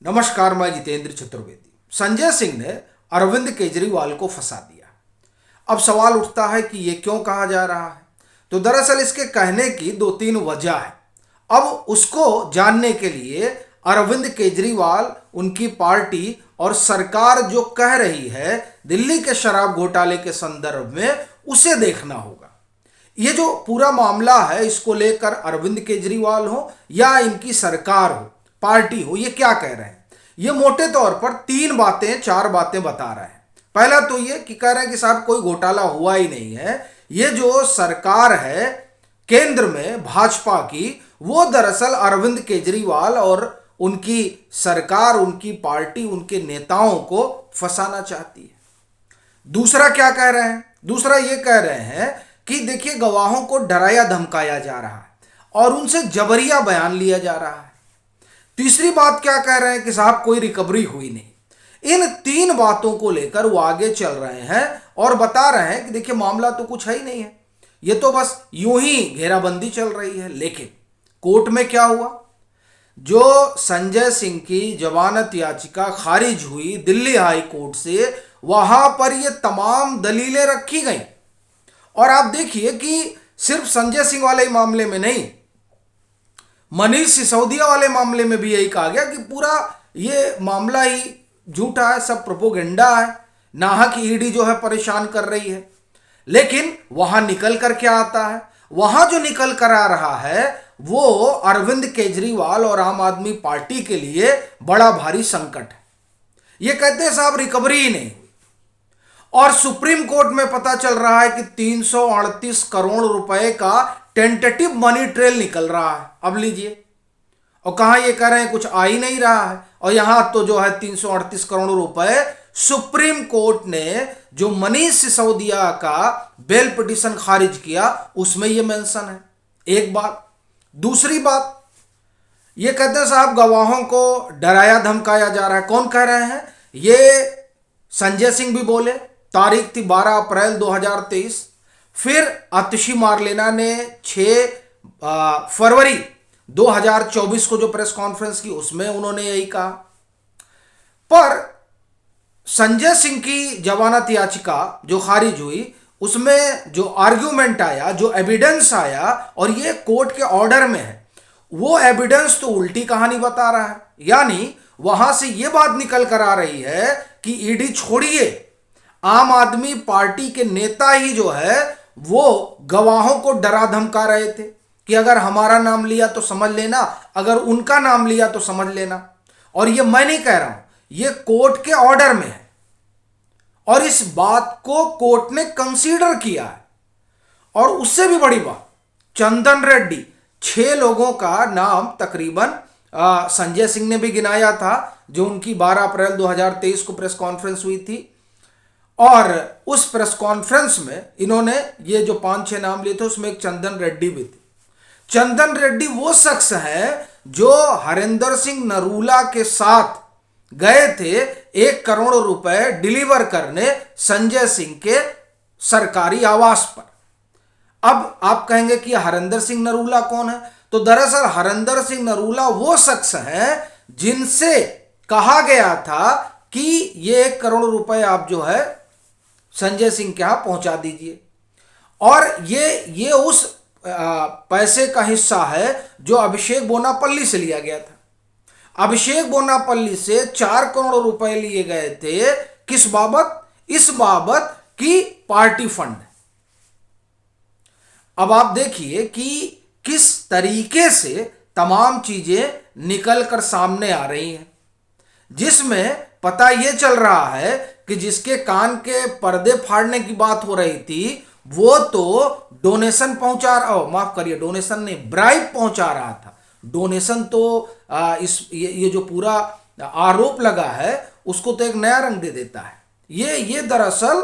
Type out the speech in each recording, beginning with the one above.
नमस्कार, मैं जितेंद्र चतुर्वेदी। संजय सिंह ने अरविंद केजरीवाल को फंसा दिया। अब सवाल उठता है कि ये क्यों कहा जा रहा है। तो दरअसल इसके कहने की दो तीन वजह है। अब उसको जानने के लिए अरविंद केजरीवाल, उनकी पार्टी और सरकार जो कह रही है दिल्ली के शराब घोटाले के संदर्भ में, उसे देखना होगा। ये जो पूरा मामला है, इसको लेकर अरविंद केजरीवाल हो या इनकी सरकार हो, पार्टी हो, ये क्या कह रहे हैं। ये मोटे तौर पर चार बातें बता रहे हैं। पहला तो ये कि कह रहे हैं कि साहब कोई घोटाला हुआ ही नहीं है। ये जो सरकार है केंद्र में भाजपा की, वो दरअसल अरविंद केजरीवाल और उनकी सरकार, उनकी पार्टी, उनके नेताओं को फंसाना चाहती है। दूसरा क्या कह रहे हैं? दूसरा ये कह रहे हैं कि देखिए, गवाहों को डराया धमकाया जा रहा है और उनसे जबरिया बयान लिया जा रहा है। तीसरी बात क्या कह रहे हैं कि साहब कोई रिकवरी हुई नहीं। इन तीन बातों को लेकर वो आगे चल रहे हैं और बता रहे हैं कि देखिए, मामला तो कुछ है ही नहीं है, ये तो बस यूं ही घेराबंदी चल रही है। लेकिन कोर्ट में क्या हुआ? जो संजय सिंह की जमानत याचिका खारिज हुई दिल्ली हाई कोर्ट से, वहां पर ये तमाम दलीलें रखी गई। और आप देखिए कि सिर्फ संजय सिंह वाले मामले में नहीं, मनीष सिसोदिया वाले मामले में भी यही कहा गया कि पूरा ये मामला ही झूठा है, सब प्रोपोगेंडा है, नाहक ईडी जो है परेशान कर रही है। लेकिन वहां निकल कर क्या आता है? वहां जो निकल कर आ रहा है वो अरविंद केजरीवाल और आम आदमी पार्टी के लिए बड़ा भारी संकट है। ये कहते हैं साहब रिकवरी ही नहीं हुई। और सुप्रीम कोर्ट में पता चल रहा है कि 338 करोड़ रुपए का टेंटेटिव मनी ट्रेल निकल रहा है। अब लीजिए, और कहां ये कह रहे हैं कुछ आ ही नहीं रहा है, और यहां तो जो है 338 करोड़ रुपए सुप्रीम कोर्ट ने जो मनीष सिसोदिया का बेल पिटीशन खारिज किया उसमें ये मेंशन है। एक बात। दूसरी बात, ये कहते हैं साहब गवाहों को डराया धमकाया जा रहा है। कौन कह रहे हैं? ये संजय सिंह भी बोले। तारीख थी 12 अप्रैल 2023। फिर आतिशी मारलेना ने 6 फरवरी 2024 को जो प्रेस कॉन्फ्रेंस की उसमें उन्होंने यही कहा। पर संजय सिंह की जमानत याचिका जो खारिज हुई, उसमें जो आर्ग्यूमेंट आया, जो एविडेंस आया, और ये कोर्ट के ऑर्डर में है, वो एविडेंस तो उल्टी कहानी बता रहा है। यानी वहां से ये बात निकल कर आ रही है कि ईडी छोड़िए, आम आदमी पार्टी के नेता ही जो है वो गवाहों को डरा धमका रहे थे कि अगर हमारा नाम लिया तो समझ लेना, अगर उनका नाम लिया तो समझ लेना। और ये मैं नहीं कह रहा हूं, ये कोर्ट के ऑर्डर में है और इस बात को कोर्ट ने कंसीडर किया है। और उससे भी बड़ी बात, चंदन रेड्डी, 6 लोगों का नाम तकरीबन संजय सिंह ने भी गिनाया था, जो उनकी 12 अप्रैल 2023 को प्रेस कॉन्फ्रेंस हुई थी। और उस प्रेस कॉन्फ्रेंस में इन्होंने ये जो 5-6 नाम लिए थे, उसमें एक चंदन रेड्डी भी थे। चंदन रेड्डी वो शख्स है जो हरिंदर सिंह नरूला के साथ गए थे 1 करोड़ रुपए डिलीवर करने संजय सिंह के सरकारी आवास पर। अब आप कहेंगे कि हरिंदर सिंह नरूला कौन है? तो दरअसल हरिंदर सिंह नरूला वो शख्स है जिनसे कहा गया था कि ये 1 करोड़ रुपए आप जो है संजय सिंह के यहां पहुंचा दीजिए। और ये उस पैसे का हिस्सा है जो अभिषेक बोनापल्ली से लिया गया था। अभिषेक बोनापल्ली से 4 करोड़ रुपए लिए गए थे। किस बाबत? इस बाबत कि पार्टी फंड। अब आप देखिए कि किस तरीके से तमाम चीजें निकल कर सामने आ रही हैं, जिसमें पता यह चल रहा है कि जिसके कान के पर्दे फाड़ने की बात हो रही थी, वो तो डोनेशन पहुंचा रहा, माफ करिए, डोनेशन नहीं, ब्राइब पहुंचा रहा था। डोनेशन तो ये जो पूरा आरोप लगा है उसको तो एक नया रंग दे देता है। ये दरअसल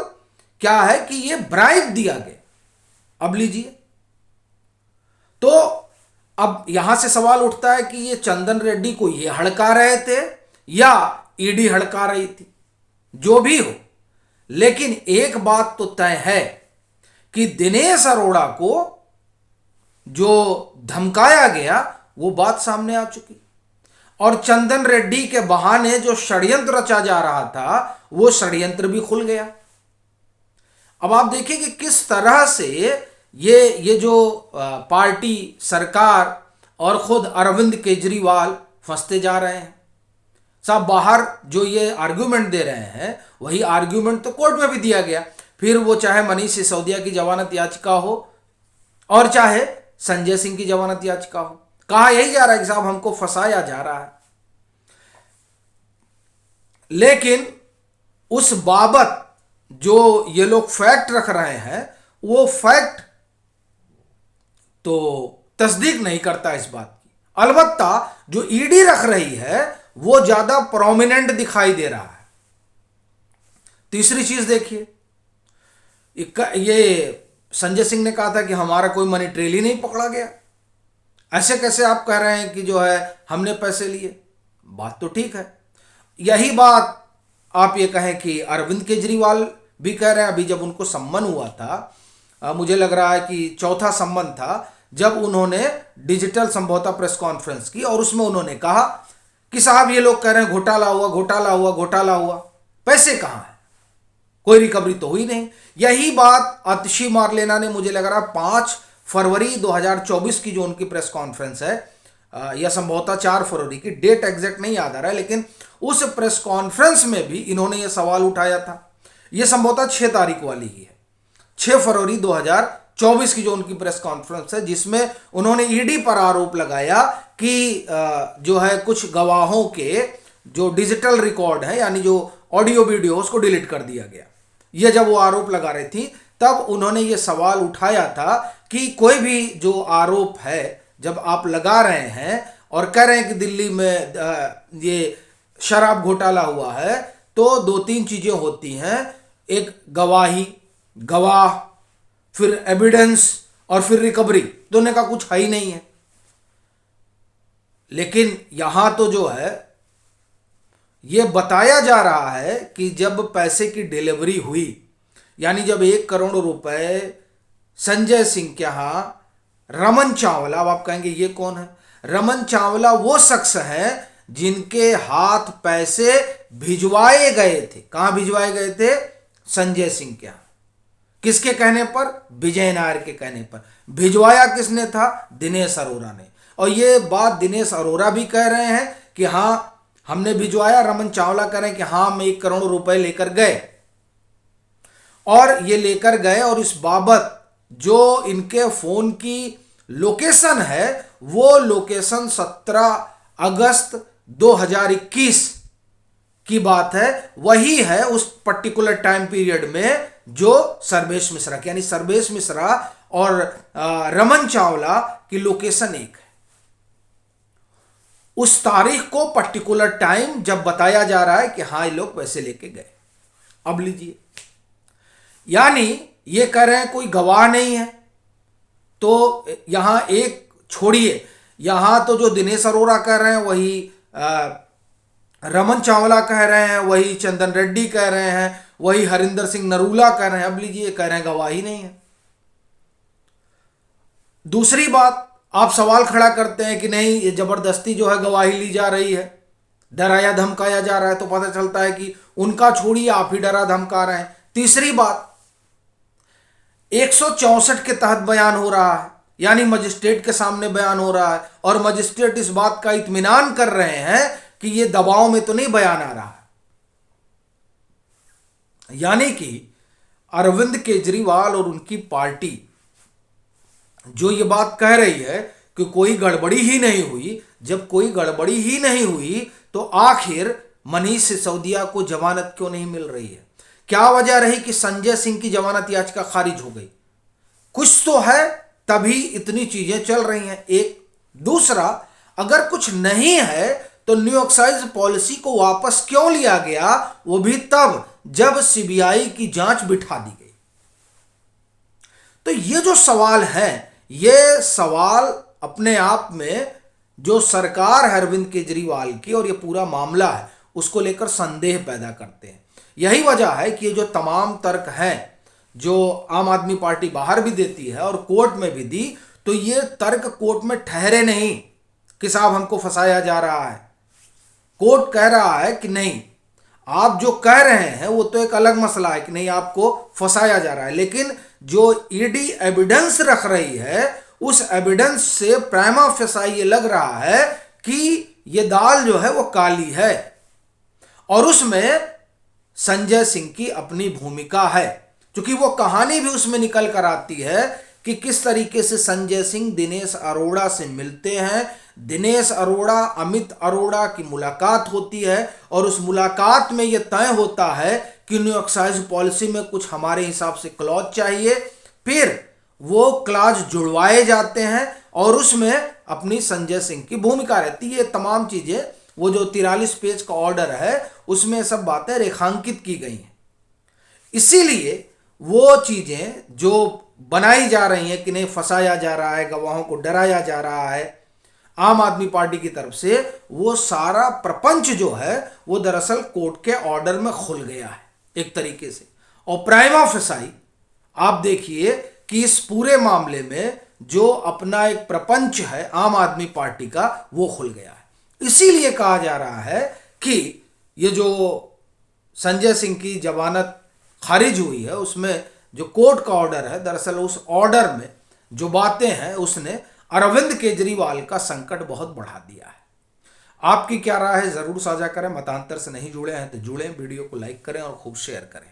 क्या है कि ये ब्राइब दिया गया। अब लीजिए, तो अब यहां से सवाल उठता है कि ये चंदन रेड्डी को ये हड़का रहे थे या ईडी हड़का रही थी। जो भी हो, लेकिन एक बात तो तय है कि दिनेश अरोड़ा को जो धमकाया गया वो बात सामने आ चुकी। और चंदन रेड्डी के बहाने जो षड्यंत्र रचा जा रहा था वो षड्यंत्र भी खुल गया। अब आप देखिए कि किस तरह से ये जो पार्टी, सरकार और खुद अरविंद केजरीवाल फंसते जा रहे हैं। साहब बाहर जो ये आर्ग्यूमेंट दे रहे हैं वही आर्ग्यूमेंट तो कोर्ट में भी दिया गया, फिर वो चाहे मनीष सिसोदिया की जमानत याचिका हो और चाहे संजय सिंह की जमानत याचिका हो। कहा यही जा रहा है कि साहब हमको फंसाया जा रहा है। लेकिन उस बाबत जो ये लोग फैक्ट रख रहे हैं वो फैक्ट तो तस्दीक नहीं करता इस बात की। अलबत्ता जो ईडी रख रही है वो ज्यादा प्रोमिनेंट दिखाई दे रहा है। तीसरी चीज देखिए, ये संजय सिंह ने कहा था कि हमारा कोई मनी ट्रेल ही नहीं पकड़ा गया। ऐसे कैसे आप कह रहे हैं कि जो है हमने पैसे लिए? बात तो ठीक है। यही बात आप ये कहें कि अरविंद केजरीवाल भी कह रहे हैं। अभी जब उनको सम्मन हुआ था, मुझे लग रहा है कि चौथा सम्मन था, जब उन्होंने डिजिटल संभवतः प्रेस कॉन्फ्रेंस की और उसमें उन्होंने कहा कि साहब ये लोग कह रहे हैं घोटाला हुआ, घोटाला हुआ, घोटाला हुआ, पैसे कहां हैं? कोई रिकवरी तो हुई नहीं। यही बात आतिशी मारलेना ने, मुझे लग रहा है 5 फरवरी 2024 की जो उनकी प्रेस कॉन्फ्रेंस है, या संभवतः 4 फरवरी की, डेट एग्जैक्ट नहीं याद आ रहा है, लेकिन उस प्रेस कॉन्फ्रेंस में भी इन्होंने यह सवाल उठाया था। यह संभवतः 6 तारीख वाली ही है, 6 फरवरी 2024 की जो उनकी प्रेस कॉन्फ्रेंस है, जिसमें उन्होंने ईडी पर आरोप लगाया कि जो है कुछ गवाहों के जो डिजिटल रिकॉर्ड है, यानी जो ऑडियो वीडियो, उसको डिलीट कर दिया गया। यह जब वो आरोप लगा रही थी तब उन्होंने ये सवाल उठाया था कि कोई भी जो आरोप है जब आप लगा रहे हैं और कह रहे हैं कि दिल्ली में ये शराब घोटाला हुआ है, तो 2-3 चीजें होती हैं, एक गवाही, गवाह, फिर एविडेंस और फिर रिकवरी। दोनों का कुछ है ही नहीं है। लेकिन यहां तो जो है ये बताया जा रहा है कि जब पैसे की डिलीवरी हुई, यानी जब 1 करोड़ रुपए संजय सिंह के यहां रमन चावला, अब आप कहेंगे ये कौन है? रमन चावला वो शख्स है जिनके हाथ पैसे भिजवाए गए थे। कहां भिजवाए गए थे? संजय सिंह के यहां। किसके कहने पर? विजय नायर के कहने पर। भिजवाया किसने था? दिनेश अरोरा ने। और ये बात दिनेश अरोरा भी कह रहे हैं कि हां हमने भिजवाया। रमन चावला कह रहे हैं कि हां हम 1 करोड़ रुपए लेकर गए, और ये लेकर गए, और इस बाबत जो इनके फोन की लोकेशन है वो लोकेशन 17 अगस्त 2021 की बात है। वही है उस पर्टिकुलर टाइम पीरियड में जो सर्वेश मिश्रा की, यानी सर्वेश मिश्रा और रमन चावला की लोकेशन एक है। उस तारीख को, पर्टिकुलर टाइम जब बताया जा रहा है कि हाँ ये लोग पैसे लेके गए। अब लीजिए, यानी ये कह रहे हैं कोई गवाह नहीं है, तो यहां एक छोड़िए, यहां तो जो दिनेश अरोरा कह रहे हैं वही रमन चावला कह रहे हैं, वही चंदन रेड्डी कह रहे हैं, वही हरिंदर सिंह नरूला कह रहे हैं। अब लीजिए, कह रहे हैं गवाही नहीं है। दूसरी बात, आप सवाल खड़ा करते हैं कि नहीं ये जबरदस्ती जो है गवाही ली जा रही है, डराया धमकाया जा रहा है, तो पता चलता है कि उनका छोड़िए, आप ही डरा धमका रहे हैं। तीसरी बात, 164 के तहत बयान हो रहा है, यानी मजिस्ट्रेट के सामने बयान हो रहा है, और मजिस्ट्रेट इस बात का इत्मीनान कर रहे हैं कि ये दबाव में तो नहीं बयान आ रहा है। यानी कि अरविंद केजरीवाल और उनकी पार्टी जो ये बात कह रही है कि कोई गड़बड़ी ही नहीं हुई, जब कोई गड़बड़ी ही नहीं हुई तो आखिर मनीष सिसोदिया को जमानत क्यों नहीं मिल रही है? क्या वजह रही कि संजय सिंह की जमानत याचिका खारिज हो गई? कुछ तो है, तभी इतनी चीजें चल रही हैं। एक दूसरा, अगर कुछ नहीं है तो न्यू एक्साइज पॉलिसी को वापस क्यों लिया गया? वो भी तब जब सीबीआई की जांच बिठा दी गई। तो ये जो सवाल है, ये सवाल अपने आप में जो सरकार है अरविंद केजरीवाल की और ये पूरा मामला है उसको लेकर संदेह पैदा करते हैं। यही वजह है कि ये जो तमाम तर्क हैं जो आम आदमी पार्टी बाहर भी देती है और कोर्ट में भी दी, तो ये तर्क कोर्ट में ठहरे नहीं कि साहब हमको फंसाया जा रहा है। कोर्ट कह रहा है कि नहीं, आप जो कह रहे हैं वो तो एक अलग मसला है कि नहीं आपको फंसाया जा रहा है, लेकिन जो ईडी एविडेंस रख रही है उस एविडेंस से प्राइमा फेसाई ये लग रहा है कि ये दाल जो है वो काली है। और उसमें संजय सिंह की अपनी भूमिका है, क्योंकि वो कहानी भी उसमें निकल कर आती है कि किस तरीके से संजय सिंह दिनेश अरोड़ा से मिलते हैं, दिनेश अरोड़ा अमित अरोड़ा की मुलाकात होती है और उस मुलाकात में यह तय होता है कि न्यू एक्साइज पॉलिसी में कुछ हमारे हिसाब से क्लॉज चाहिए। फिर वो क्लॉज जुड़वाए जाते हैं और उसमें अपनी संजय सिंह की भूमिका रहती है। ये तमाम चीजें वो जो 43 पेज का ऑर्डर है उसमें सब बातें रेखांकित की गई हैं। इसीलिए वो चीजें जो बनाई जा रही हैं कि नहीं फंसाया जा रहा है, गवाहों को डराया जा रहा है आम आदमी पार्टी की तरफ से, वो सारा प्रपंच जो है वो दरअसल कोर्ट के ऑर्डर में खुल गया है एक तरीके से। और प्राइमा फेसाई आप देखिए कि इस पूरे मामले में जो अपना एक प्रपंच है आम आदमी पार्टी का वो खुल गया है। इसीलिए कहा जा रहा है कि ये जो संजय सिंह की जमानत खारिज हुई है उसमें जो कोर्ट का ऑर्डर है, दरअसल उस ऑर्डर में जो बातें हैं उसने अरविंद केजरीवाल का संकट बहुत बढ़ा दिया है। आपकी क्या राय है जरूर साझा करें। मतांतर से नहीं जुड़े हैं तो जुड़ें, वीडियो को लाइक करें और खूब शेयर करें।